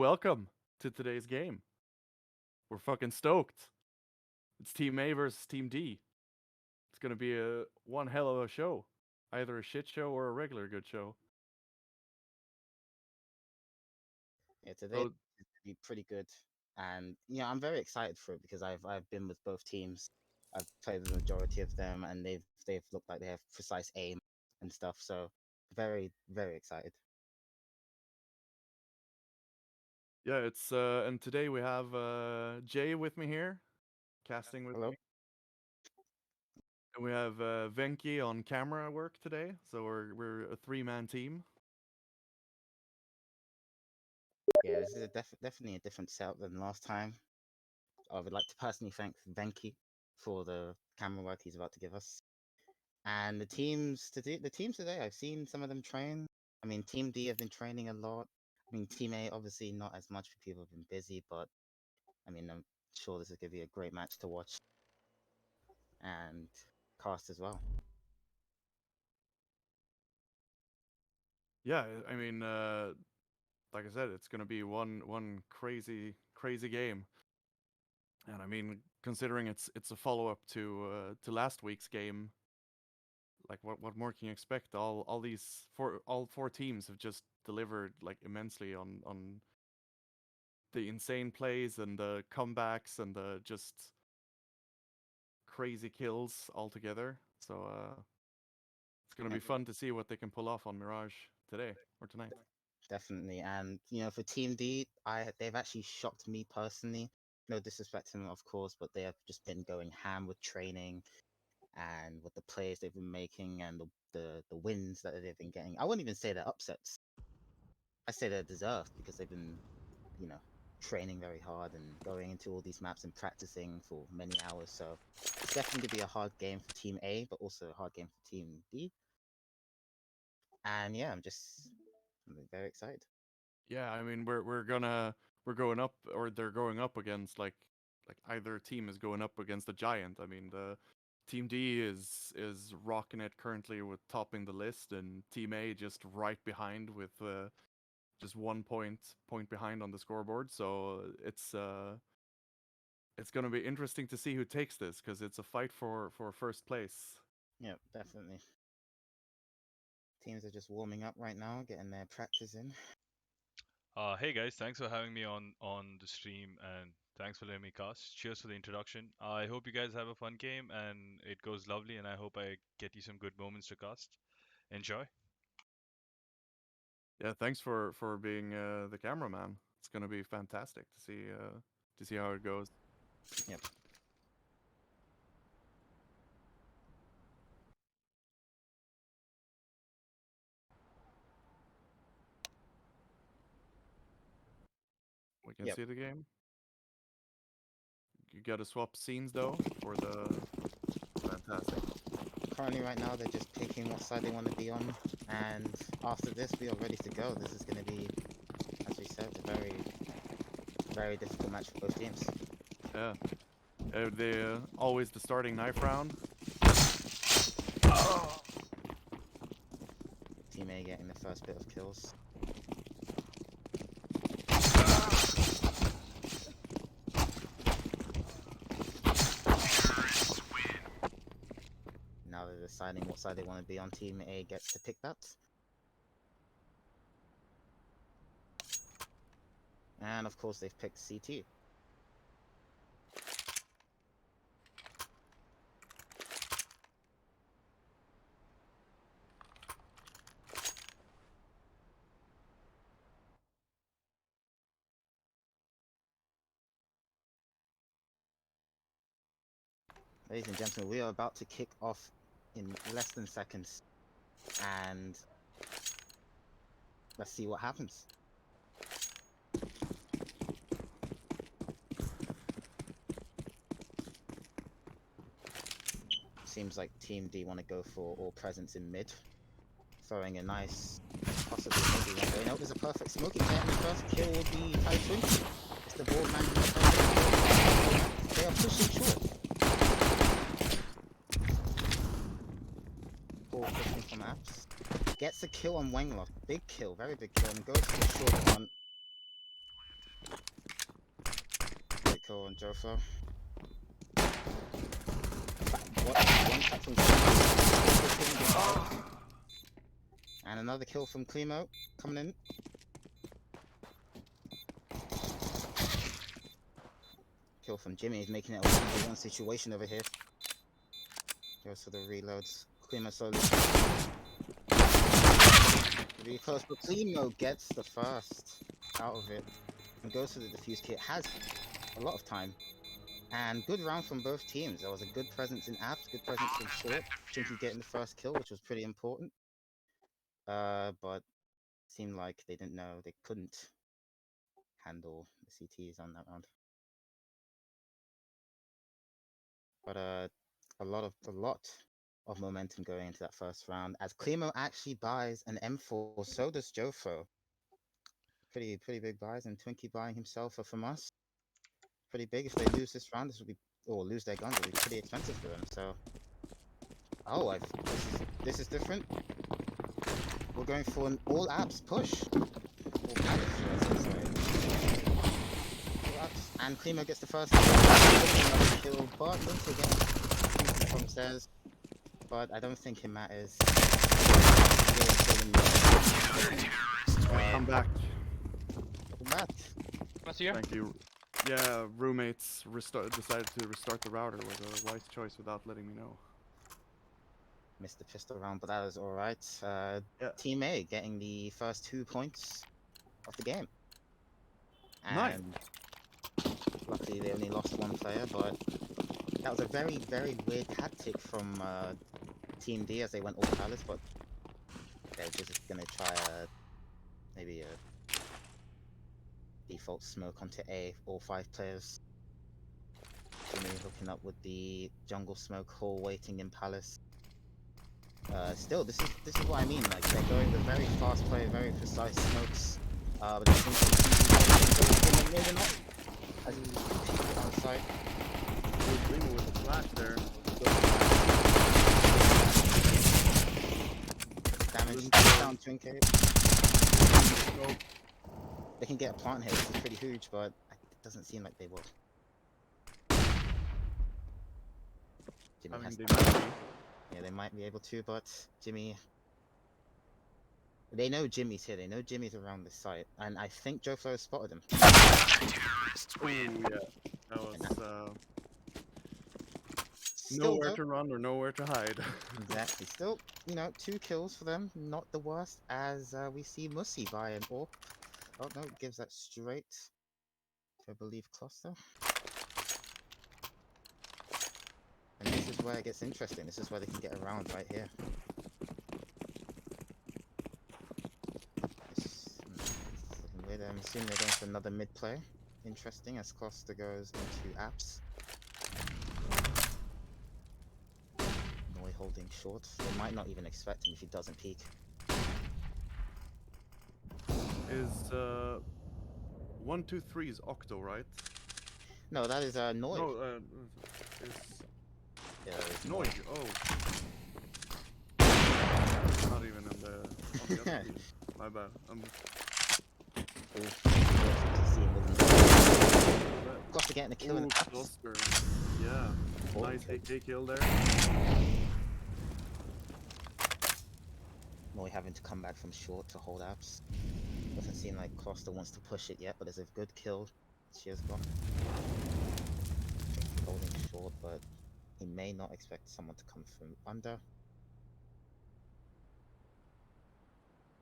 welcome to today's game. We're fucking stoked. It's Team A versus Team D. It's gonna be one hell of a show. Either a shit show or a regular good show. Yeah, today So is gonna be pretty good, and I'm very excited for it because I've been with both teams. I've played with the majority of them, and they've looked like they have precise aim and stuff. So very excited. yeah, it's and today we have Jay with me here, casting with Hello. me. And we have Venki on camera work today. So we're a three-man team. Yeah, this is definitely a different setup than last time. I would like to personally thank Venki for the camera work he's about to give us. And the teams today, I've seen some of them train. I mean, Team D have been training a lot. I mean, Team A obviously not as much. People have been busy, but I mean, I'm sure this is gonna be a great match to watch and cast as well. Yeah, I mean, like I said, it's gonna be one crazy game. And I mean, considering it's a follow up to last week's game, like what more can you expect? All four teams have just delivered like immensely on the insane plays and the comebacks and the just crazy kills altogether. So it's gonna Yeah, be fun to see what they can pull off on Mirage today or tonight. definitely. And for Team D, they've actually shocked me personally. No disrespect to them, of course, but they have just been going ham with training and with the plays they've been making and the wins that they've been getting. I wouldn't even say they're upsets. I say they're deserved because they've been, you know, training very hard and going into all these maps and practicing for many hours. So it's definitely gonna be a hard game for Team A, but also a hard game for Team D. And yeah, I'm very excited. Yeah, I mean we're going up or they're going up against like either team is going up against a giant. I mean the Team D is rocking it currently with topping the list, and Team A just right behind with just 1 point behind on the scoreboard. So it's gonna be interesting to see who takes this because it's a fight for first place. Yeah, definitely. Teams are just warming up right now, getting their practice in. Hey guys, thanks for having me on the stream and thanks for letting me cast. Cheers for the introduction. I hope you guys have a fun game and it goes lovely and I hope I get you some good moments to cast. Enjoy. Yeah, thanks for being the cameraman. It's gonna be fantastic to see how it goes. Yep. We can Yep. see the game. You gotta swap scenes though for the fantastic. Currently, right now, they're just picking what side they want to be on, and after this, we are ready to go. This is going to be, as we said, a very difficult match for both teams. Yeah, always the starting knife round. Team A getting the first bit of kills. Now they're deciding what side they want to be on. Team A gets to pick that. And of course, they've picked CT. Ladies and gentlemen, we are about to kick off in less than seconds. And let's see what happens. Seems like Team D want to go for all presence in mid. Throwing a nice, possibly maybe one way. No, there's a perfect smoking there. And the first kill will be Twigs. It's the ball landing. They are pushing short. Ball pushing from apps. Gets a kill on Wenglock. Big kill, very big kill. And goes for the short one. kill on Joflo. What? One tap from Klimo. And another kill from Klimo coming in. Kill from Jimmy is making it a 1v1 situation over here. Goes for the reloads. Klimo slowly. Really close, but Klimo gets the first out of it and goes for the defuse kit. Has a lot of time. And good round from both teams. There was a good presence in apps, good presence in short. Twinkie getting the first kill, which was pretty important. But seemed like they didn't know, they couldn't handle the CTs on that round. But a lot of momentum going into that first round, as Klimo actually buys an M4, so does Jofo. Pretty big buys, and Twinkie buying himself a FAMAS. Pretty big. If they lose this round, this will be, or lose their guns, it'll be pretty expensive for them. So, oh, this is different. We're going for an all apps push. All apps, and Klimo gets the first kill, but once again, from says, but I don't think it matters. Come back. Thank you. Yeah, roommates decided to restart the router was a wise choice without letting me know. Missed the pistol round, but that was alright. Yeah. Team A getting the first 2 points of the game. And Nice. luckily they only lost 1 player, but that was a very weird tactic from Team D as they went all palace, but they're just gonna try maybe a default smoke onto A, all 5 players. Jimmy hooking up with the jungle smoke, Hall waiting in palace. Still, this is what I mean. Like they're going with very fast play, very precise smokes. But it seems like maybe not. As he's on site. With the flash there. Damage down Twinkie. They can get a plant here, which is pretty huge, but it doesn't seem like they will. Jimmy has yeah, they might be able to, but Jimmy... They know Jimmy's here, they know Jimmy's around this site, and I think Joflo has spotted him. Ooh, yeah. That was, nowhere to run or nowhere to hide. Exactly. Still, you know, 2 kills for them, not the worst, as we see Musi buy an AWP. Oh no, gives that straight to, I believe, Cluster. And this is where it gets interesting. This is where they can get around right here. It's looking weird. I'm assuming they're going for another mid play. Interesting as Cluster goes into apps. Noi holding short. They might not even expect him if he doesn't peek. Is 1, 2, 3 is Octo, right? No, that is Noi. No, Yeah, it's Noise. Oh. Not even in the. On the other team. My bad. Cluster getting a kill in apps. Cluster. Yeah. Nice AK kill there. Noi having to come back from short to hold apps. Doesn't seem like Cluster wants to push it yet, but there's a good kill she has got. Holding short, but he may not expect someone to come from under.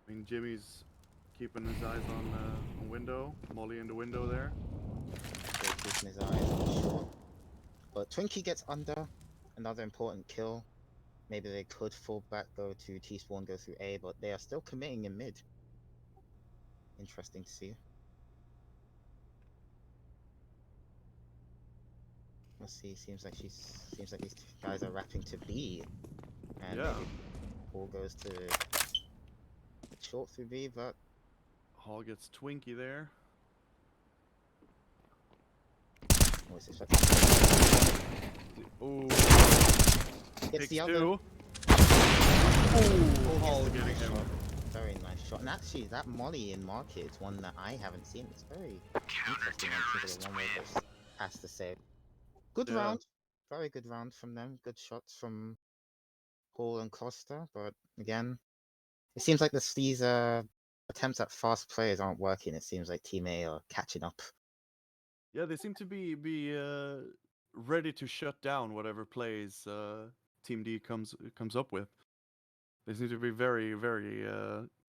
I mean, Jimmy's keeping his eyes on window. Molly in the window there. Still keeping his eyes on short. But Twinkie gets under. Another important kill. Maybe they could fall back, go to T-spawn, go through A, but they are still committing in mid. Interesting to see. Let's see. Seems like these guys are wrapping to B, and Yeah. maybe Hall goes to short through B, but Hall gets Twinkie there. what's this? Ooh. Gets Takes the other. 2. Hall Hall gets the getting nice him. shot. Very nice shot. And actually, that molly in market is one that I haven't seen. It's very interesting. It's like a one-way burst. has to say. Good Yeah. round. Very good round from them. Good shots from Hall and Costa. But again, it seems like these attempts at fast players aren't working. It seems like Team A are catching up. Yeah, they seem to be ready to shut down whatever plays Team D comes up with. They seem to be very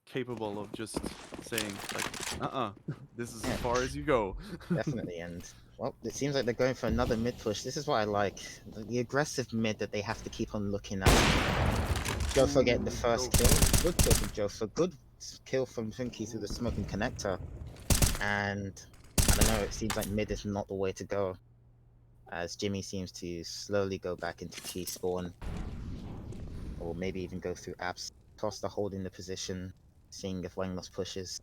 capable of just saying like, this is Yeah. as far as you go. Definitely, and well, it seems like they're going for another mid push. This is what I like. The aggressive mid that they have to keep on looking at. Jofa getting the Ooh, first kill. Good kill from Jofa. Good kill from Finky through the smoking connector. And I don't know, it seems like mid is not the way to go. As Jimmy seems to slowly go back into T spawn. Or maybe even go through apps. Costa holding the position, seeing if Wanglos pushes.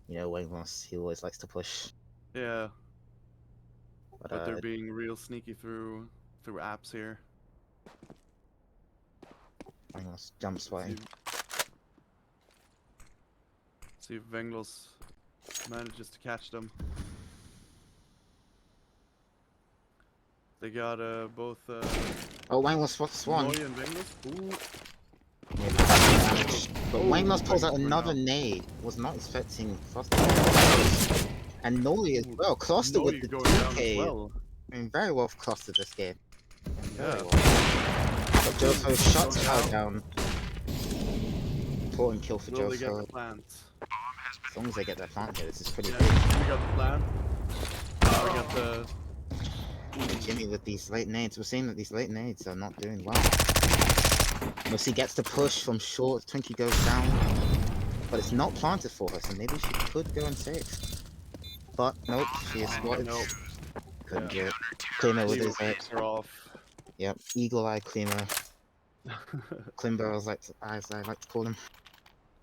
You know, Wanglos, he always likes to push. Yeah, But but they're being real sneaky through apps here. Wanglos jumps Let's way. see if Venglos manages to catch them. They got both Oh, Wanglos spots one. Noy and Venglos. Ooh. But Oh, Wanglos pulls out Wanglos went another down. nade. Was not expecting Frost. And Noli as Ooh, well. Cluster Noy with the going down as 2K. well. Doing very well for Cluster this game. Very Yeah. well. But Jofo shuts Going her down. Important kill for Will they get Jofo. the plant? As long as they get their plant here, this is pretty Yeah, good. we got the plan. We got the. And Jimmy with these late nades. We're seeing that these late nades are not doing well. Missy gets the push from short. Twinkie goes down. But it's not planted for her, so maybe she could go and save. But nope, she is spotted. Nope. Couldn't Yeah. do it. Klimo with Clemo his picks her off. Yep, eagle eye Klimo. Klimbo, as I like to call him.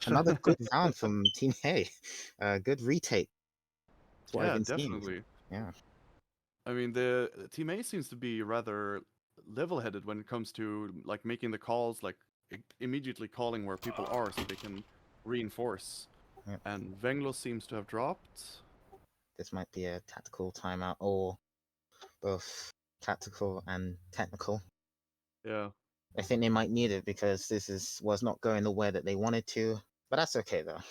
Another good round from Team A. Good retake. That's what I've Yeah, been seeing. definitely. Yeah. I mean, the Team A seems to be rather level-headed when it comes to like making the calls, like immediately calling where people are so they can reinforce. Yep. And Venglos seems to have dropped. This might be a tactical timeout, or both tactical and technical. Yeah. I think they might need it because this was not going the way that they wanted to. But that's okay though.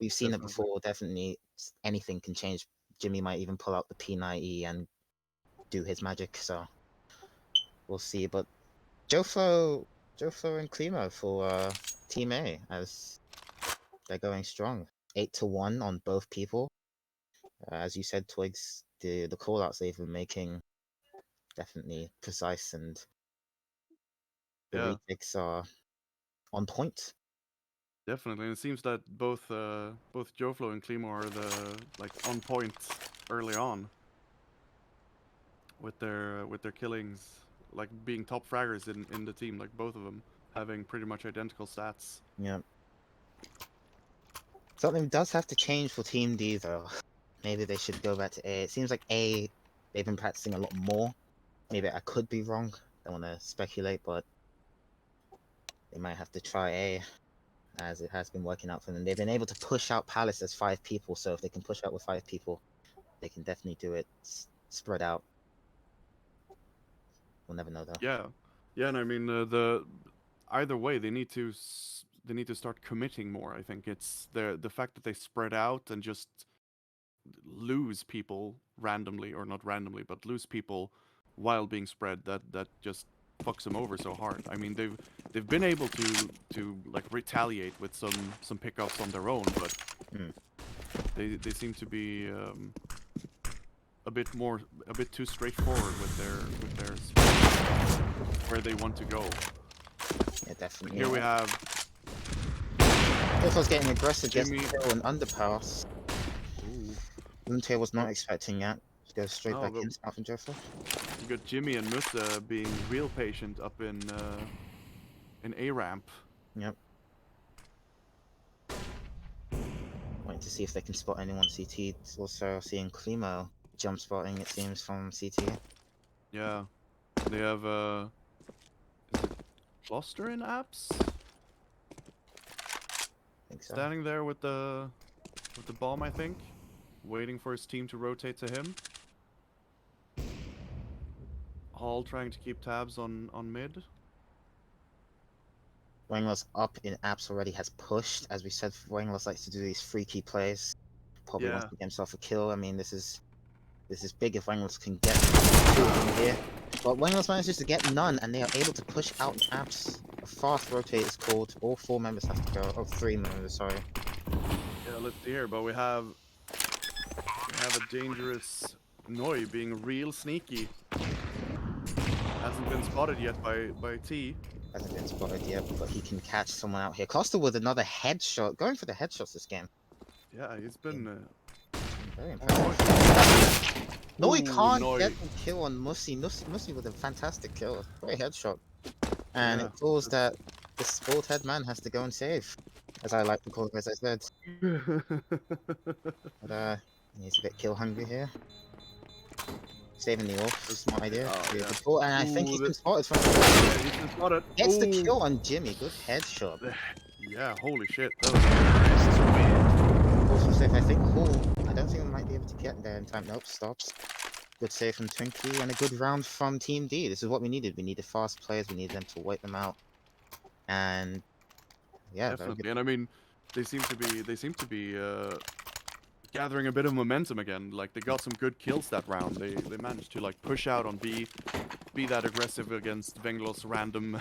We've seen it Definitely. before. Definitely anything can change. Jimmy might even pull out the P90 and do his magic. So we'll see. But Jofo and Klimo for Team A as they're going strong. 8-1 on both people. As you said, Twigs, the callouts they've been making definitely precise, and the Yeah, retakes are on point. definitely. And it seems that both Joflo and Clemo are the like on point early on with their killings, like being top fraggers in the team, like both of them having pretty much identical stats. Yeah. Something does have to change for Team D though. Maybe they should go back to A. It seems like A, they've been practicing a lot more. Maybe I could be wrong. Don't want to speculate, but they might have to try A, as it has been working out for them. They've been able to push out Palace as 5 people, so if they can push out with 5 people, they can definitely do it spread out. We'll never know though. Yeah, yeah, and I mean the either way they need to start committing more. I think it's the fact that they spread out and just lose people randomly, or not randomly, but lose people while being spread, that just fucks them over so hard. I mean, they've been able to like retaliate with some pickups on their own, but they seem to be a bit too straightforward with their where they want to go. Yeah, definitely. Here we have This was getting aggressive, gets Jimmy. kill and underpass. Ooh. Lunte was not expecting that. Just goes straight No, back but in, South and Joffa. you got Jimmy and Musa being real patient up in A ramp. Yep. Waiting to see if they can spot anyone CT. It's also seeing Klimo jump spotting, it seems, from CT. Yeah, they have is it Cluster in apps? I think so. Standing there with the bomb, I think, waiting for his team to rotate to him. Hall trying to keep tabs on mid. Wangler's up in apps already, has pushed. As we said, Wangler likes to do these freaky plays. Probably wants Yeah. to get himself a kill. I mean, this is big if Wangler can get two in here. But Wangler manages to get none, and they are able to push out apps. A fast rotate is called. All 4 members have to go. Oh, 3 members, sorry. Yeah, let's see here. But we have a dangerous Noi being real sneaky. Hasn't been spotted yet by T. Hasn't been spotted yet, but he can catch someone out here. Costa with another headshot. Going for the headshots this game. Yeah, he's been. Very impressive. No, he Ooh, can't Noi. get the kill on Musi. Musi with a fantastic kill. Great headshot. And Yeah, it calls that this bald head man has to go and save. As I like to call it, as I said. But he's a bit kill hungry here. Saving the off, smart idea. Oh, Be a yeah. good ball, and I think Ooh, he's this- been spotted from. Yeah, he's been spotted. Gets the Ooh. kill on Jimmy. Good headshot. Yeah, holy shit. That was Also safe. I think Hall. I don't think we might be able to get there in time. Nope, stops. Good save from Twinkie and a good round from Team D. This is what we needed. We needed fast players. We needed them to wipe them out. And yeah, very definitely. good. And I mean, they seem to be gathering a bit of momentum again. Like they got some good kills that round. They managed to like push out on B, be that aggressive against Venglos random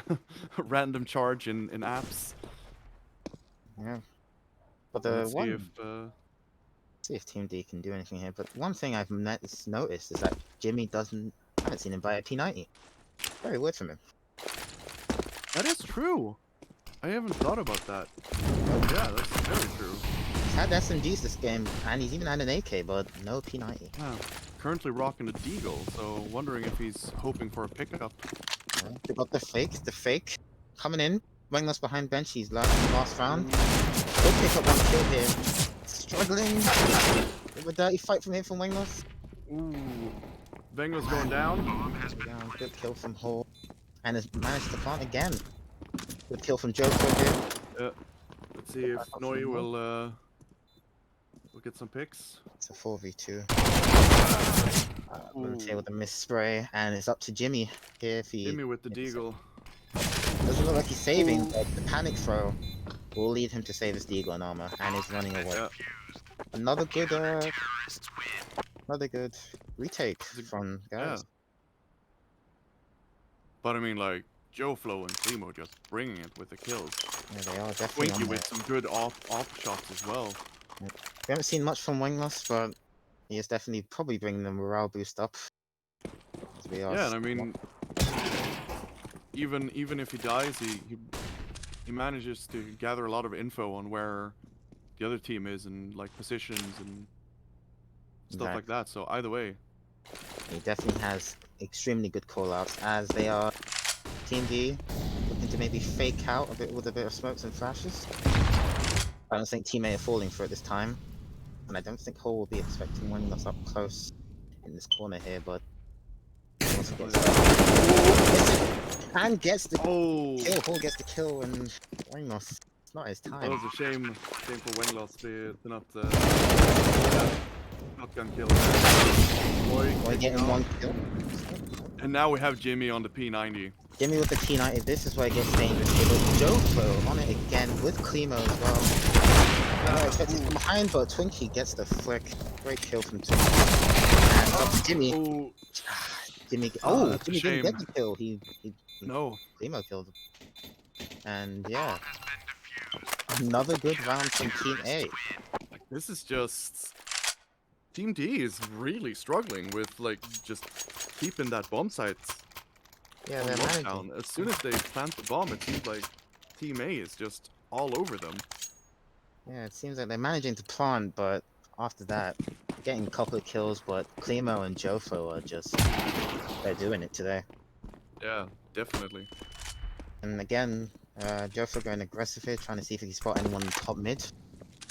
random charge in apps. Yeah. But the Let's see one, if see if Team D can do anything here. But one thing I've noticed is that Jimmy doesn't. I haven't seen him buy a P90. Very weird from him. that is true. I haven't thought about that. Yeah, that's very true. He's had SMGs this game, and he's even had an AK, but no P90. Yeah. Currently rocking a Deagle, so wondering if he's hoping for a pickup. Yeah. They got the fake coming in. Wangler's behind bench. He's last round. He'll pick up 1 kill here. Struggling. Bit of a dirty fight from here from Wangler. Ooh. Venglos going down. Down. Good kill from Hall, and has managed to plant again. Good kill from Joker here. Let's see if Noi will get some picks. It's a 4v2. Rotate with a miss spray, and it's up to Jimmy here if he. Jimmy with the Deagle. Doesn't look like he's saving, but the panic throw will lead him to save his Deagle and armor, and he's running away. Yeah. Another good retake from guys. Yeah. But I mean, like Joe Flo and Climo just bringing it with the kills. Yeah, they are definitely on Twinkie there. with some good off shots as well. We haven't seen much from Wingloss, but he is definitely probably bringing the morale boost up. As we are Yeah, and I mean, even if he dies, he manages to gather a lot of info on where the other team is and like positions and stuff Right. like that. So either way, He definitely has extremely good callouts, as they are Team D looking to maybe fake out a bit with a bit of smokes and flashes. I don't think Team A are falling for it this time, and I don't think Hall will be expecting Wingloss up close in this corner here, but also gets and gets the oh, kill. Hall gets the kill, and Wingloss. It's not his that time. was a shame for Wenglos to not shotgun kill. Boy, We're getting 1 kill. and now we have Jimmy on the P90. Jimmy with the P90, this is where it gets dangerous here, but Jofo on it again with Climo as well. I expected from behind, but Twinkie gets the flick. Great kill from Twinkie. And up to Jimmy. Oh Jimmy, that's a Jimmy didn't get shame. the kill. He no. Climo killed him. And yeah, another good round from Team A. This is just Team D is really struggling with like just keeping that bomb site Yeah, on they're managing. lockdown. As soon as they plant the bomb, it seems like Team A is just all over them. Yeah, it seems like they're managing to plant, but after that, getting a couple of kills, but Climo and Jofo are just, they're doing it today. Yeah, definitely. And again, Jofo going aggressive here, trying to see if he can spot anyone in top mid.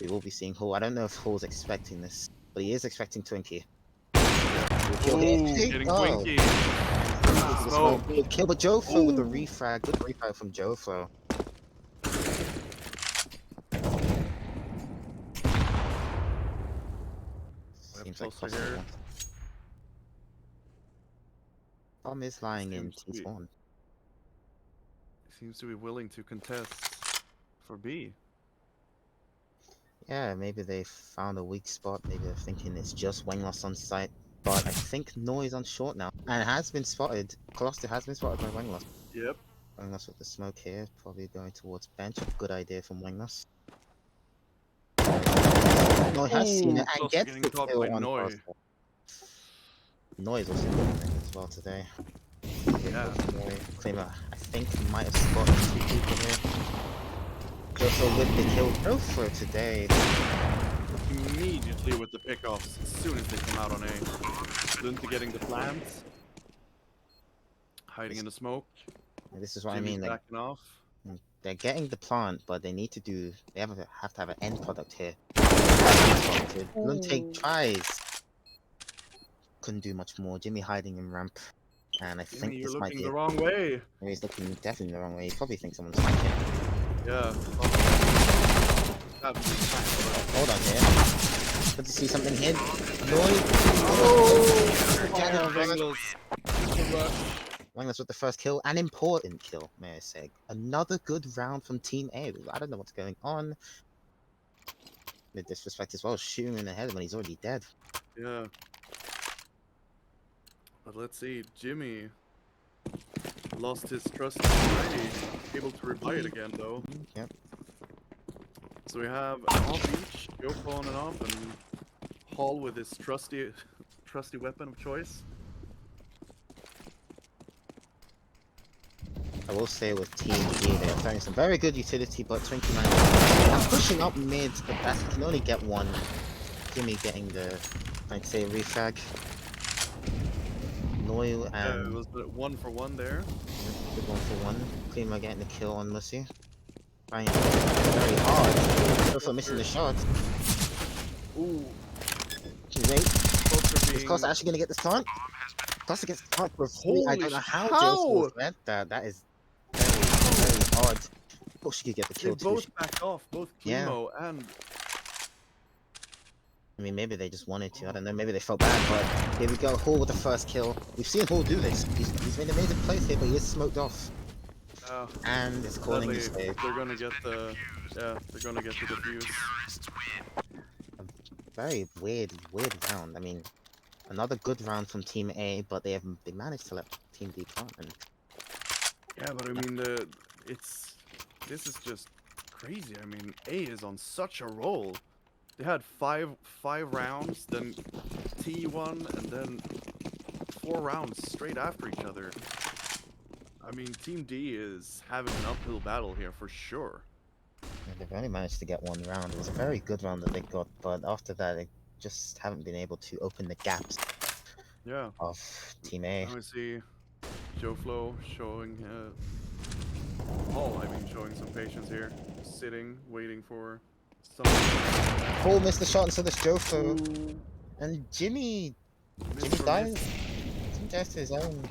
We will be seeing Hall. I don't know if Hall's expecting this, but he is expecting Twinkie. Kill here. Ooh, getting Oh. Twinkie. Oh, good kill, but Jofo with the refrag. Good refrag from Jofo. Seems like closer possible. here. Bomb is lying in Seems to be T-spawn. seems to be willing to contest for B. Yeah, maybe they found a weak spot. Maybe they're thinking it's just Wengloss on site. But I think Noise on short now. And has been spotted. Cluster has been spotted by Wengloss. Yep. Wengloss with the smoke here. Probably going towards bench. A good idea from Wengloss. No, he has seen it and Cluster gets getting the caught kill by on Noi. Cluster. Noise also doing it as well today. Yeah. Claimer, I think he might have spotted 2 people here. Jofo with the kill. Jofo today. Immediately with the pickoffs as soon as they come out on A. Lunte getting the plants. Hiding in the smoke. This is what Jimmy's I mean. backing off. They're getting the plant, but they need to do. They have to have an end product here. Lunte tries. Couldn't do much more. Jimmy hiding in ramp, and I Jimmy, think you're this might looking be. the wrong way. He's looking definitely the wrong way. He probably thinks someone's flanking. Yeah. Hold on here. Good to see something here. Noise. Wengloss with the first kill, an important kill, may I say. Another good round from Team A. I don't know what's going on. The disrespect as well, shooting in the head when he's already dead. Yeah. But let's see, Jimmy lost his trust already. Able to rebuy it again though. Yep. So we have an off each, Yoko on and off, and Hall with his trusty weapon of choice. I will say with Team E, they're throwing some very good utility, but 29 are pushing up mid, but that can only get one. Jimmy getting the, I'd say, refrag. Noil Yeah, it and was the 1 for 1 there. good 1-for-1. Klima getting the kill on Mussy. Trying very hard. Jofo missing the shot. Ooh, Too late. Cluster Is being... Costa actually gonna get this taunt? Costa gets the taunt for free. I Holy don't know how how? Jofo read that. That is very odd. Oh, she could get the They kill too. both backed off, both Yeah. Klimo and... I mean, maybe they just wanted to. I don't know. Maybe they felt bad, but here we go. Hall with the first kill. We've seen Hall do this. He's made amazing plays here, but he is smoked off. And it's calling the sadly, save. they're gonna get the... Yeah, they're gonna get the defuse. Very weird round. I mean, another good round from Team A, but they managed to let Team D plant. And Yeah, but I mean, this is just crazy. I mean, A is on such a roll. They had five rounds, then T1, and then 4 rounds straight after each other. I mean, Team D is having an uphill battle here for sure. they've only managed to get 1 round. It was a very good round that they got, but after that, they just haven't been able to open the gaps Yeah. of Team A. Now we see Joe Flo showing, showing some patience here, sitting, waiting for something. Hall missed the shot, and so does Jofo. Ooh, And Jimmy miss for dies. miss. Jimmy dies to his own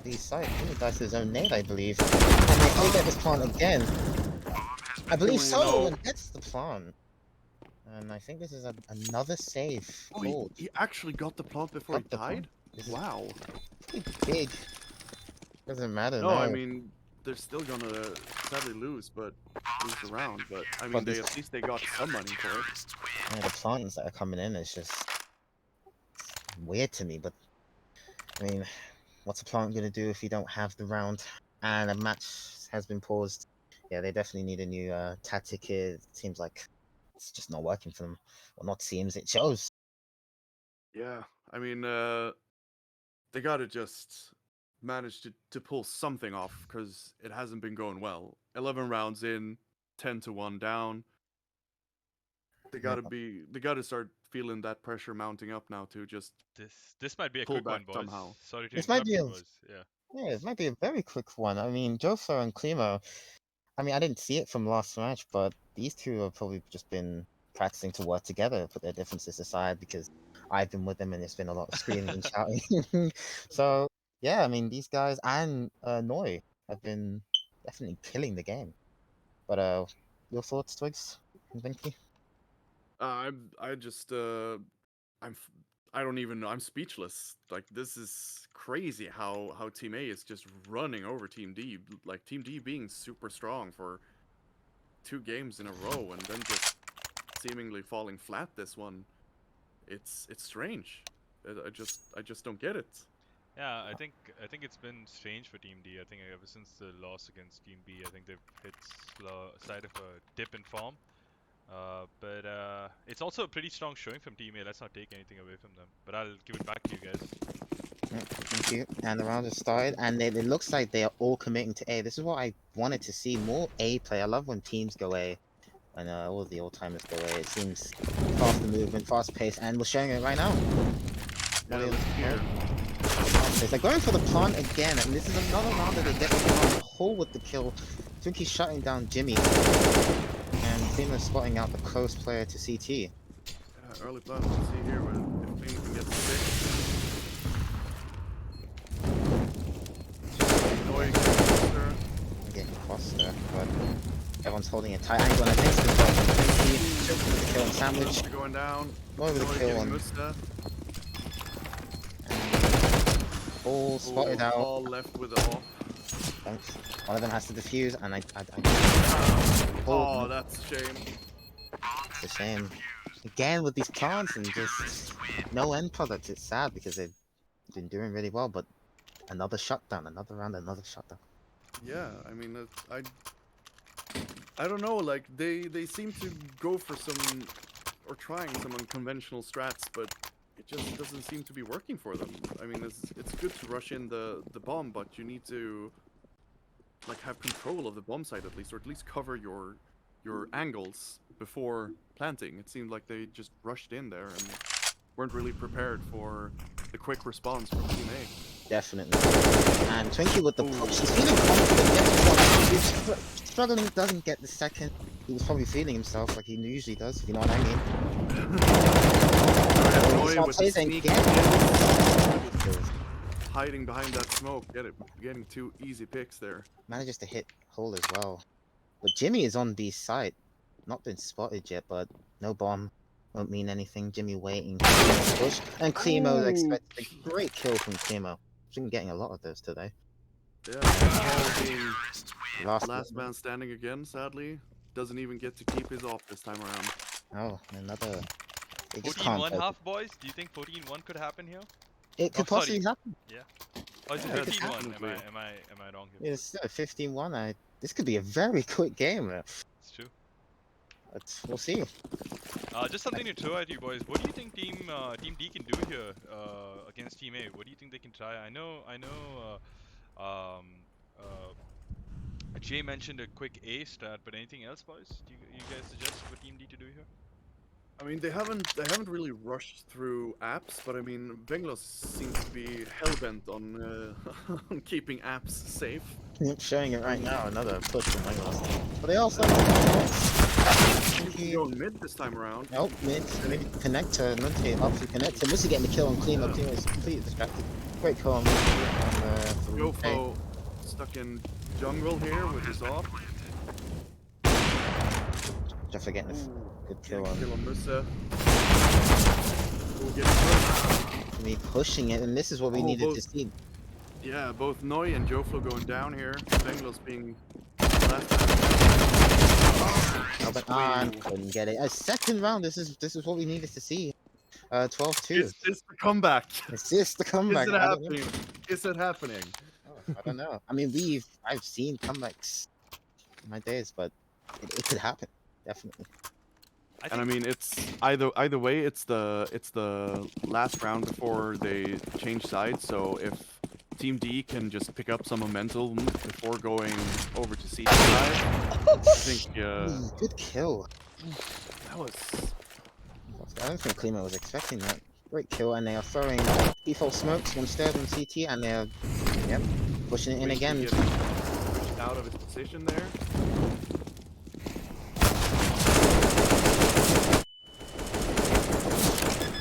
D site. Jimmy dies to his own nade, I believe. And they can get this plant again. I believe so, no. and gets the plant. And I think this is another save. Oh, Cold. he actually got the plant before he Got the plant. died? This is Wow. pretty big. Doesn't matter. No, I mean, they're still gonna sadly lose the round, but I mean, But at least they got some money for it. yeah, the plants that are coming in is just weird to me. But I mean, what's a plant gonna do if you don't have the round and a match has been paused? Yeah, they definitely need a new tactic here. It seems like it's just not working for them. Well, not seems, it shows. Yeah, I mean, they gotta just manage to pull something off, because it hasn't been going well. 11 rounds in, 10 to 1 down. They gotta start feeling that pressure mounting up now to just This might be a pull quick one, back boys. somehow. Sorry to This might interrupt be you, a boys. Yeah. Yeah, it might be a very quick one. I mean, Jofo and Klimo, I mean, I didn't see it from last match, but these two have probably just been practicing to work together, put their differences aside, because I've been with them and there's been a lot of screaming and shouting. So, yeah, I mean, these guys and Noi have been definitely killing the game. But your thoughts, Twigs and Vinky? I just I'm I don't even know. I'm speechless. Like this is crazy how Team A is just running over Team D. Like Team D being super strong for 2 games in a row and then just seemingly falling flat this one. It's strange. I just don't get it. Yeah, I think it's been strange for Team D. I think ever since the loss against Team B, I think they've hit side of a dip in form. But it's also a pretty strong showing from Team A. Let's not take anything away from them. But I'll give it back to you guys. Thank you. And the round has started, and it looks like they are all committing to A. This is what I wanted to see, more A play. I love when teams go A, when all the old-timers go A. It seems faster movement, fast pace, and we're showing it right now. Yeah, look here. They're going for the plant again, and this is another round that they get the hole with the kill. Twinkie shutting down Jimmy, and Klima spotting out the close player to CT. Early plant, we'll see here if Klima can get the stick. Getting faster, but everyone's holding a tight angle, and I think it's the kill on Sandwich. Going down. More with the kill on Musta. All spotted out. All left with the off. Thanks. One of them has to defuse, and I Oh, that's a shame. It's a shame. Again with these plants and just no end product. It's sad because they've been doing really well, but another shutdown, another round, another shutdown. Yeah, I mean, I don't know. Like they seem to go for some or trying some unconventional strats, but it just doesn't seem to be working for them. I mean, it's good to rush in the bomb, but you need to like have control of the bomb site at least, or at least cover your angles before planting. It seemed like they just rushed in there and weren't really prepared for the quick response from Team A. Definitely. And Twinkie with the push. He's feeling confident. He's struggling, doesn't get the second. He was probably feeling himself like he usually does, if you know what I mean. Hiding behind that smoke, getting 2 easy picks there. Manages to hit hole as well. But Jimmy is on B site. Not been spotted yet, but no bomb. Won't mean anything. Jimmy waiting to push. And Klimo expects a great kill from Klimo. He's been getting a lot of those today. Yeah, last man one. standing again, sadly. Doesn't even get to keep his off this time around. Oh, another. 14-1 half, boys? Do you think 14-1 could happen here? It could possibly happen. Yeah. Oh, it's 15-1. Am I wrong here? It's 15-1. This could be a very quick game. It's true. We'll see. Just something to throw at you boys. What do you think Team D can do here against Team A? What do you think they can try? I know. Jay mentioned a quick A strat, but anything else, boys? Do you guys suggest for Team D to do here? I mean, they haven't really rushed through apps, but I mean, Benglos seems to be hellbent on on keeping apps safe. Yep, showing it right now. Another push from Benglos. But they also going mid this time around. Nope, mid. Connector. Nunte up to connector. Musta getting the kill on Klima. Klima is completely distracted. Great call on Yofo stuck in jungle here with his off. Just getting a good kill on Musa. Me pushing it, and this is what we needed to see. Yeah, both Noi and Joflo going down here. Benglos being last man. Couldn't get it. A second round. This is what we needed to see. 12-2. Is this the comeback? Is this the comeback? Is it happening? Is it happening? Oh, I don't know. I mean, I've seen comebacks in my days, but it could happen. Definitely. And I mean, it's either way. It's the last round before they change sides. So if Team D can just pick up some momentum before going over to C side, I think. Good kill. That was. I don't think Klima was expecting that. Great kill, and they are throwing default smokes from Sturd and CT, and they're pushing it in again. Pushed out of his position there.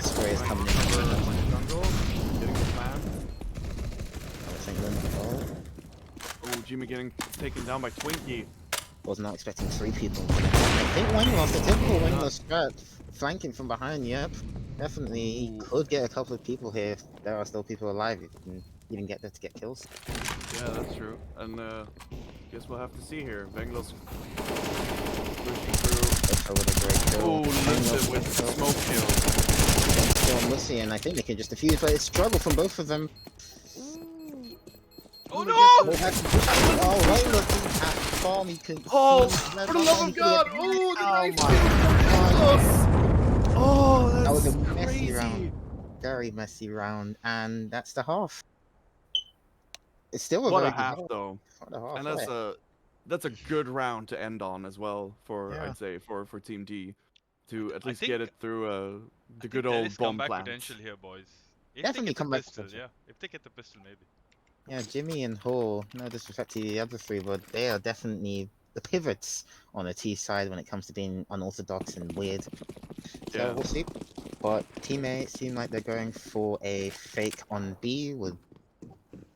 Spray is coming in. Oh, Jimmy getting taken down by Twinkie. Was not expecting 3 people. I think one lost the typical win strat. Flanking from behind, yep. Definitely, he Ooh. could get a couple of people here if there are still people alive. He didn't get there to get kills. Yeah, that's true. And guess we'll have to see here. Venglos pushing through. Also with a great kill. Oh, lives it with the smoke kill. Still Mussy, and I think they can just defuse, but it's struggle from both of them. Oh They no! get Oh, right looking at farm, he can. Oh, see for the love of God! Oh, the oh knife my kill! god! Oh, that's That was a crazy. messy round. Very messy round, and that's the half. It's still a What very a good half, though. What a half, And yeah. that's a good round to end on as well for Yeah. I'd say for Team D to at I least think get it through I the think good there old is bomb comeback plant. potential here, boys. If Definitely they get the comeback pistol, potential. yeah. If they get the pistol, maybe. Yeah, Jimmy and Hall, no disrespect to the other three, but they are definitely the pivots on the T side when it comes to being unorthodox and weird. So Yeah. we'll see. But Team A seem like they're going for a fake on B with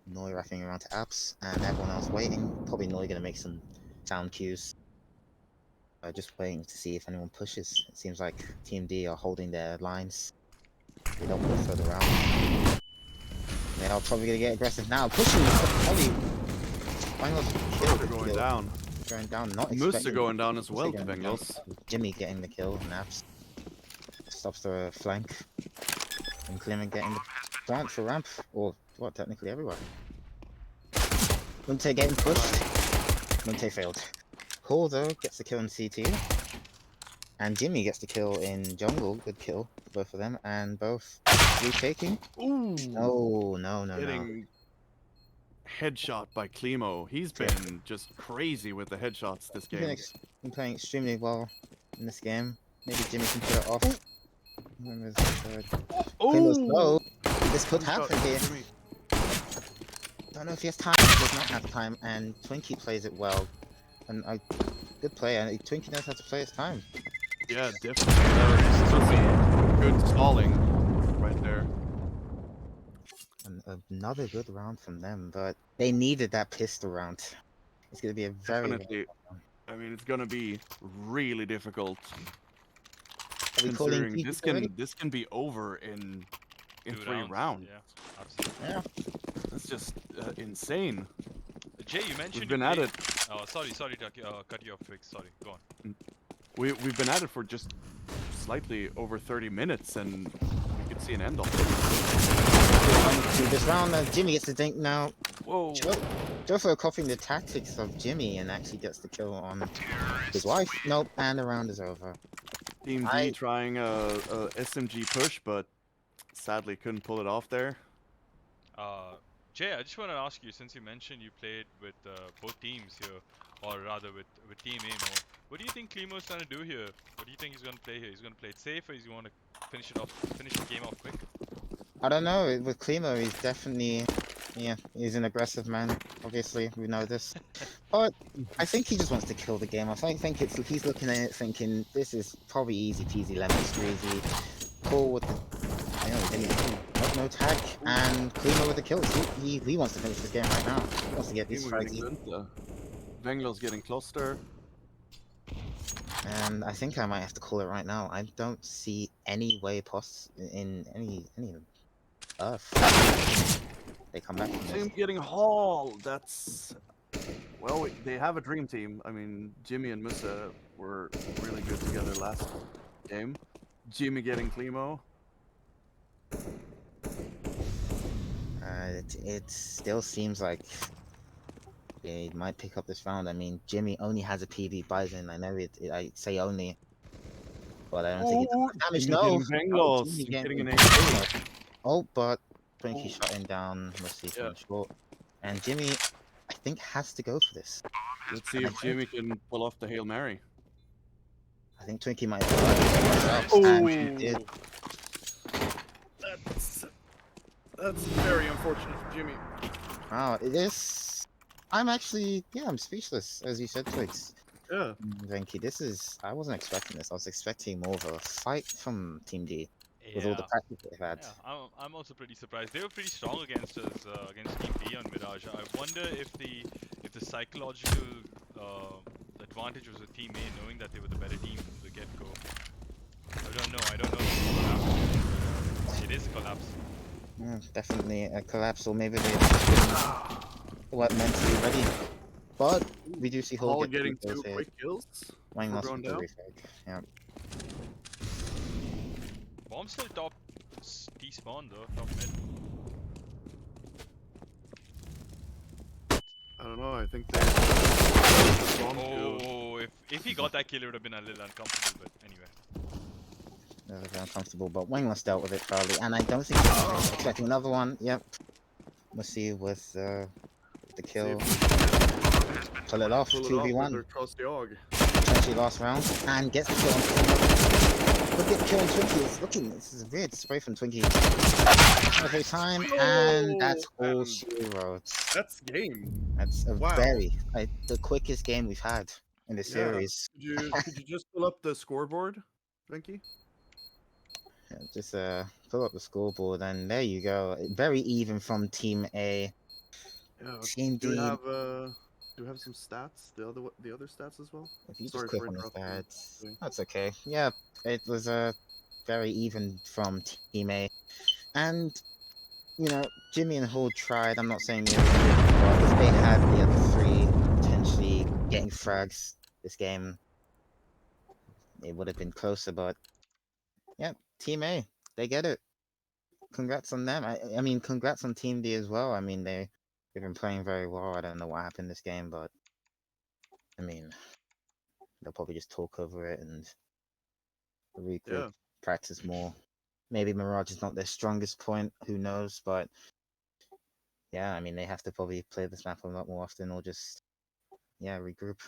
Noi racking around to apps and everyone else waiting. Probably Noi gonna make some sound cues. Just waiting to see if anyone pushes. It seems like Team D are holding their lines. They don't go further out. They are probably gonna get aggressive now. Pushing probably They're going down. Going down, not Musa expecting. going down as well to going down. Venglos. Jimmy getting the kill, Naps stops the flank, and Clement getting the plant for ramp, or what, technically everywhere. Munte getting pushed. Munte failed. Hall though gets the kill in CT, and Jimmy gets the kill in jungle. Good kill, both of them, and both retaking. Ooh. No. Getting headshot by Klimo. He's been just crazy with the headshots this game. He's been playing extremely well in this game. Maybe Jimmy can put it off. Oh, this could happen here. Jimmy. Don't know if he has time. He does not have time, and Twinkie plays it well. And a good player. And Twinkie knows how to play his time. Yeah, definitely. That was some good stalling right there. And another good round from them, but they needed that pistol round. It's going to be a very. Definitely. I mean, it's gonna be really difficult. Are we calling Considering GG already? this can be over in 2 3 rounds. rounds. Yeah, absolutely. Yeah. That's just insane. Jay, you mentioned We've been you at played... it. Oh, sorry to cut you off, Twigs. Sorry, go on. We've been at it for just slightly over 30 minutes, and we could see an end on it. This round, Jimmy gets the dink now. Whoa. Jofo copying the tactics of Jimmy and actually gets the kill on his wife. Nope, and the round is over. Team D trying a SMG push, but sadly couldn't pull it off there. Jay, I just want to ask you, since you mentioned you played with both teams here, or rather with Team A more, what do you think Klimo's trying to do here? What do you think he's going to play here? He's going to play it safe, or he's going to finish the game off quick? I don't know. With Klimo, he's definitely, he's an aggressive man. Obviously, we know this. But I think he just wants to kill the game. I think he's looking at it thinking this is probably easy peasy lemon squeezy. Cool with the no tag, and Klimo with the kills. He wants to finish this game right now. He wants to get these frags. Venglos getting cluster. And I think I might have to call it right now. I don't see any way in any earth they come back from this. Team getting hauled. That's well, they have a dream team. I mean, Jimmy and Musa were really good together last game. Jimmy getting Klimo. It still seems like they might pick up this round. I mean, Jimmy only has a PB Bison. I know I say only, but I don't think it's damage. No, Venglos getting an AK. Oh, but Twinkie shot him down. Mostly from short, and Jimmy, I think, has to go for this. Let's see if Jimmy can pull off the Hail Mary. I think Twinkie might have and he did. That's very unfortunate for Jimmy. Wow, it is. I'm actually, I'm speechless, as you said, Twigs. Yeah. Venky, I wasn't expecting this. I was expecting more of a fight from Team D with all the practice they've had. Yeah, I'm also pretty surprised. They were pretty strong against us, against Team B on Mirage. I wonder if the psychological advantage was with Team A, knowing that they were the better team from the get-go. I don't know what happened. is a collapse. Definitely a collapse, or maybe they weren't mentally ready. But we do see Hall Hall get getting 2 kills two here. quick kills Wang before lost going with the down. refrag. Yeah. Bomb still top despawn though, top mid. I don't know. I think they spawned to. Oh, if he got that kill, it would have been a little uncomfortable. But anyway. That was uncomfortable, but Wanglas dealt with it proudly, and I don't think he's expecting another one. Yep. We'll see with the kill. Pull it off. Pull it off with 2v1. their trusty og. Potentially last round, and gets the kill on. Look at kill on Twinkie. It's looking. This is weird spray from Twinkie. Every time, and that's all and she wrote. That's game. That's a Wow. very the quickest game we've had in the series. Could you just pull up the scoreboard, Venky? Yeah, just pull up the scoreboard, and there you go. Very even from Team A. Yeah. Team Do we D. have some stats? The other stats as well. If you Sorry just click for on the interrupting. stats, that's okay. Yeah, it was very even from Team A, and you know Jimmy and Hall tried. I'm not saying they were good, but if they had the other three potentially getting frags this game, it would have been closer. But yeah, Team A, they get it. Congrats on them. I mean, congrats on Team D as well. I mean, they've been playing very well. I don't know what happened this game, but I mean, they'll probably just talk over it and regroup, Yeah. practice more. Maybe Mirage is not their strongest point. Who knows? But yeah, I mean, they have to probably play this map a lot more often, or just regroup.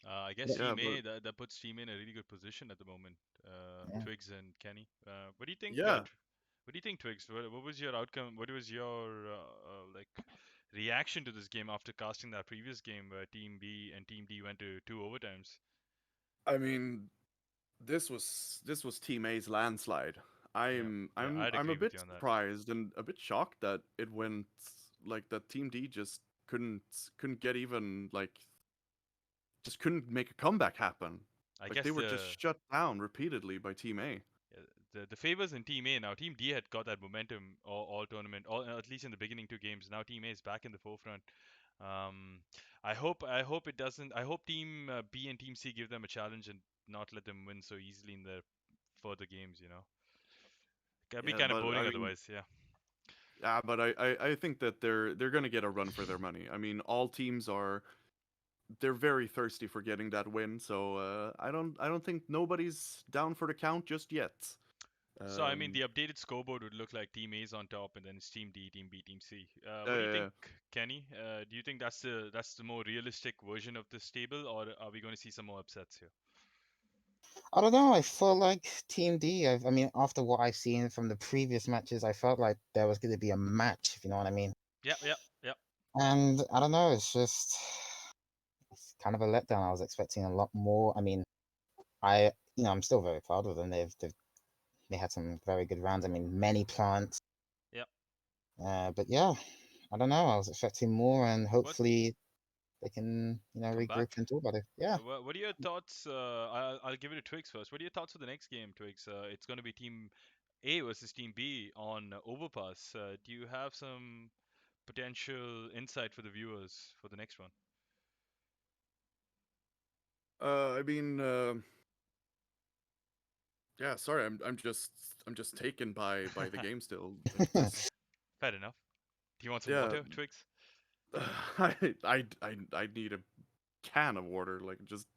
I guess Yeah, Team A but that puts Team A in a really good position at the moment. Yeah. Twigs and Kenny. What do you think? yeah. What do you think, Twigs? What was your outcome? What was your like reaction to this game after casting that previous game where Team B and Team D went to 2 overtimes? I mean, this was Team A's landslide. I'd I'm a agree with bit you on that. surprised and a bit shocked that it went like that. Team D just couldn't get even like just couldn't make a comeback happen. I Like guess they were just shut down repeatedly by Team A. the favors in Team A now. Team D had got that momentum all tournament, at least in the beginning 2 games. Now Team A is back in the forefront. I hope it doesn't. I hope Team B and Team C give them a challenge and not let them win so easily in the further games. You know, it'd be Yeah, kind of but boring I mean, otherwise. Yeah. yeah, but I think that they're gonna get a run for their money. I mean, all teams they're very thirsty for getting that win. So I don't think nobody's down for the count just yet. So I mean, Um, the updated scoreboard would look like Team A's on top, and then it's Team D, Team B, Team C. What do you yeah, think, Kenny? Do you think that's the more realistic version of this table, or are we going to see some more upsets here? I don't know. I felt like Team D. I mean, after what I've seen from the previous matches, I felt like there was going to be a match. If you know what I mean. Yeah, yeah, yeah. And I don't know. It's kind of a letdown. I was expecting a lot more. I mean, I'm still very proud of them. They had some very good rounds. I mean, many plants. Yeah. But yeah, I don't know. I was expecting more, and What hopefully they can, come regroup back? and talk about it. Yeah. What are your thoughts? I'll give it to Twigs first. What are your thoughts for the next game, Twigs? It's going to be Team A versus Team B on Overpass. Do you have some potential insight for the viewers for the next one? I mean, yeah. Sorry, I'm just taken by the game still. Like just Fair enough. Do you want some yeah. water, Twigs? I need a can of water. Like just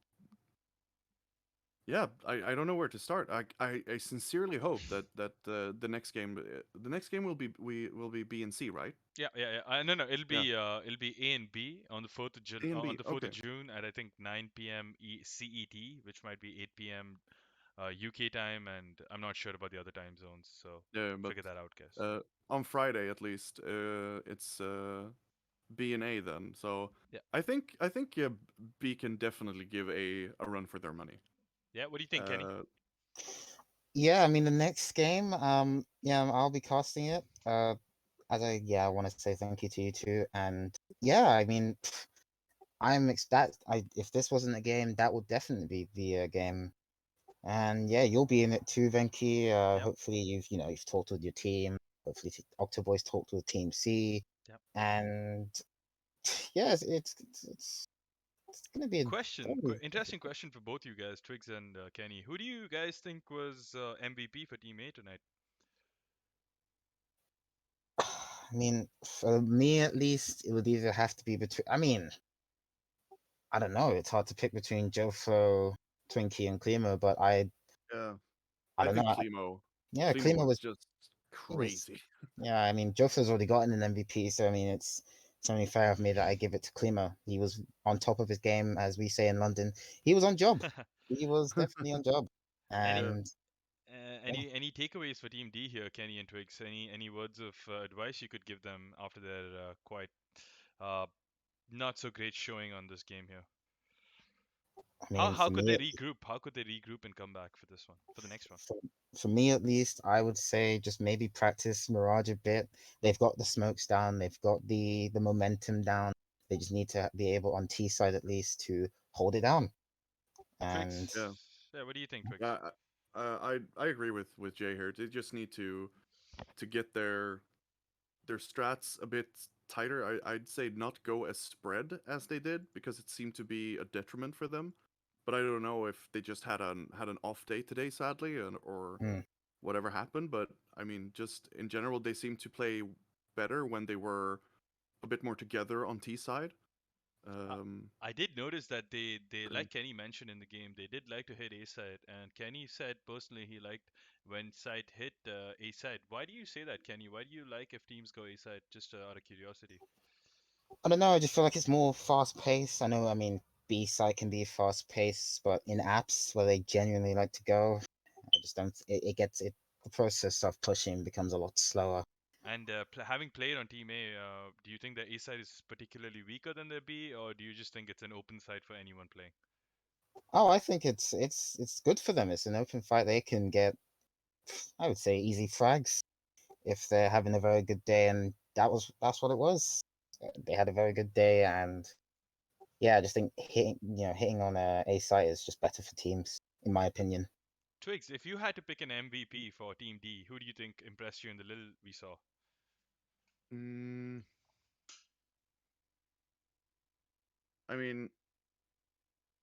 yeah. I don't know where to start. I sincerely hope that the next game will be B and C, right? Yeah, yeah, yeah. No, no. Yeah. It'll be A and B on the A and on B. the 4th of Okay. June at I think 9 p.m. CET, which might be 8 p.m. UK time, and I'm not sure about the other time zones, so Yeah, but figure that out, guys. on Friday at least, it's B and A then. So Yeah, I think yeah, B can definitely give a run for their money. yeah. What do you think, Kenny? Yeah, I mean the next game, I'll be casting it. I want to say thank you to you too, and yeah, I mean, if this wasn't a game, that would definitely be the game. And yeah, you'll be in it too, Venki. Yep. Hopefully you've talked with your team. Hopefully Octoboy's talked with Team C, Yep. and yes, it's gonna be a very Interesting question for both you guys, Twigs and Kenny. Who do you guys think was MVP for Team A tonight? I mean, for me at least, it would either have to be between. I mean, I don't know. It's hard to pick between Jofro, Twinkie, and Klimo, but Yeah, I I don't think know. Klimo Yeah, Klimo was was just he was. crazy. Yeah, I mean, Jofro's already gotten an MVP, so I mean, it's only fair of me that I give it to Klimo. He was on top of his game, as we say in London. He was on job. He was definitely on job, any Yeah. and yeah. any takeaways for Team D here, Kenny and Twigs? Any words of advice you could give them after their quite uh, not so great showing on this game here? I mean, How could they regroup? How could they regroup and come back for this one, for the next one? for, for me at least, I would say just maybe practice Mirage a bit. They've got the smokes down, they've got the momentum down. They just need to be able on T side at least to hold it down. And Twigs, Yeah. yeah, what do you think, Twigs? Uh, I agree with Jay here. They just need to get their strats a bit tighter. I'd say not go as spread as they did because it seemed to be a detriment for them. But I don't know if they just had an off day today, sadly, or mm, whatever happened. But I mean, just in general, they seemed to play better when they were a bit more together on T side. Uh, Um, I did notice that they like Kenny mentioned in the game, they did like to hit A side, and Kenny said personally he liked when side hit A side. Why do you say that, Kenny? Why do you like if teams go A side? Just out of curiosity. I don't know, I just feel like it's more fast paced. I know, I mean, B side can be fast paced, but in apps where they genuinely like to go, I just don't. It gets it. The process of pushing becomes a lot slower. And having played on Team A, do you think the A side is particularly weaker than the B, or do you just think it's an open side for anyone playing? Oh, I think it's good for them. It's an open fight. They can get, I would say, easy frags if they're having a very good day, and that's what it was. They had a very good day, and yeah, I just think hitting on a site is just better for teams, in my opinion. Twigs, if you had to pick an MVP for Team D, who do you think impressed you in the little we saw? mm, I mean,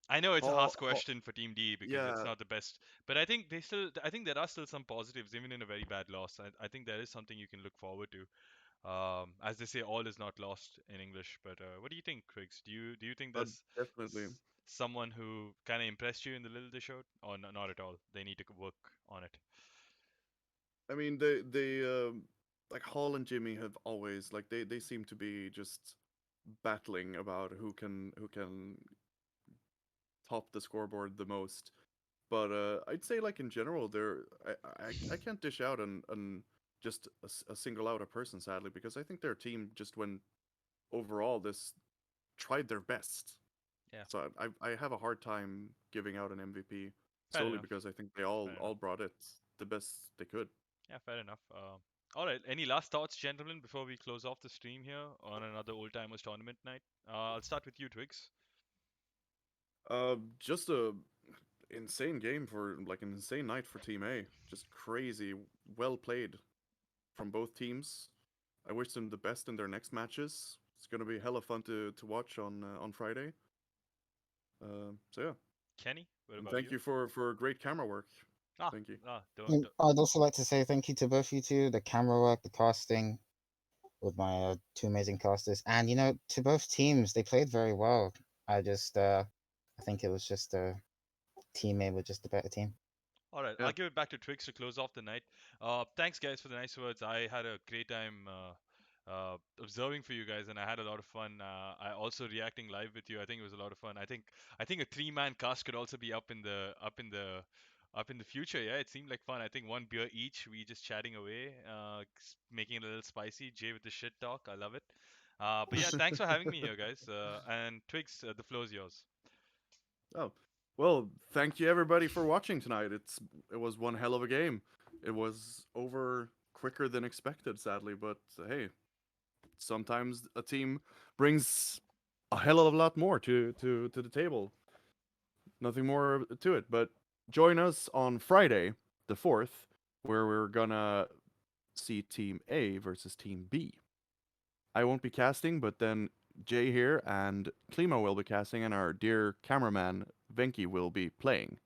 I know it's a harsh Hall, question for Team D because it's yeah, not the best, but I think I think there are still some positives even in a very bad loss. I think there is something you can look forward to. As they say, all is not lost in English. But what do you think, Twigs? Do you think there's definitely. someone who kind of impressed you in the little they showed, or not at all? They need to work on it. I mean, like Hall and Jimmy have always like they seem to be just battling about who can top the scoreboard the most. But I'd say like in general, I can't dish out and just a single out a person sadly because I think their team just went overall this tried their best. Yeah, So I have a hard time giving out an MVP fair solely enough. because I think they all Fair enough. all brought it the best they could. Yeah, fair enough. All right. Any last thoughts, gentlemen, before we close off the stream here on another Old Timers Tournament night? I'll start with you, Twigs. Just a insane game for like an insane night for Team A. Just crazy, well played from both teams. I wish them the best in their next matches. It's gonna be hella fun to watch on Friday. So yeah, Kenny, what and about thank you? you for great camera work. Ah, Thank you. And I'd also like to say thank you to both you two, the camera work, the casting, with my two amazing casters, and to both teams. They played very well. I think it was just Team A was just a better team. All right, Yeah. I'll give it back to Twix to close off the night. Thanks, guys, for the nice words. I had a great time observing for you guys, and I had a lot of fun. I also reacting live with you. I think it was a lot of fun. I think a three-man cast could also be up in the future. Yeah, it seemed like fun. I think one beer each. We just chatting away, making it a little spicy. Jay with the shit talk. I love it. But yeah, thanks for having me here, guys. And Twigs, the floor is yours. Oh, well, thank you everybody for watching tonight. It was one hell of a game. It was over quicker than expected, sadly, but hey, sometimes a team brings a hell of a lot more to the table. Nothing more to it, but join us on Friday, the 4th, where we're gonna see Team A versus Team B. I won't be casting, but then Jay here and Klimo will be casting, and our dear cameraman Venki will be playing.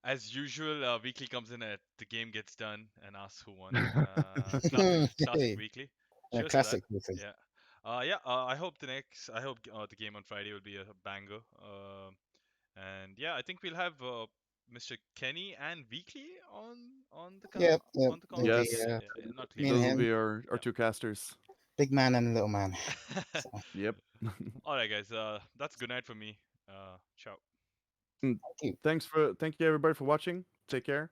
As usual, Weekly comes in at the game gets done and asks who won. Classic Weekly. A Cheers for that. classic movie. Yeah. I hope the game on Friday will be a banger. And yeah, I think we'll have Mr. Kenny and Weekly Yep, on the there'll be Yes, not me and those Klimo. will him, be our Yeah. two casters. big man and little man. So, Yep. All right, guys. That's good night for me. Ciao. Mm, thank you. thank you everybody for watching. Take care.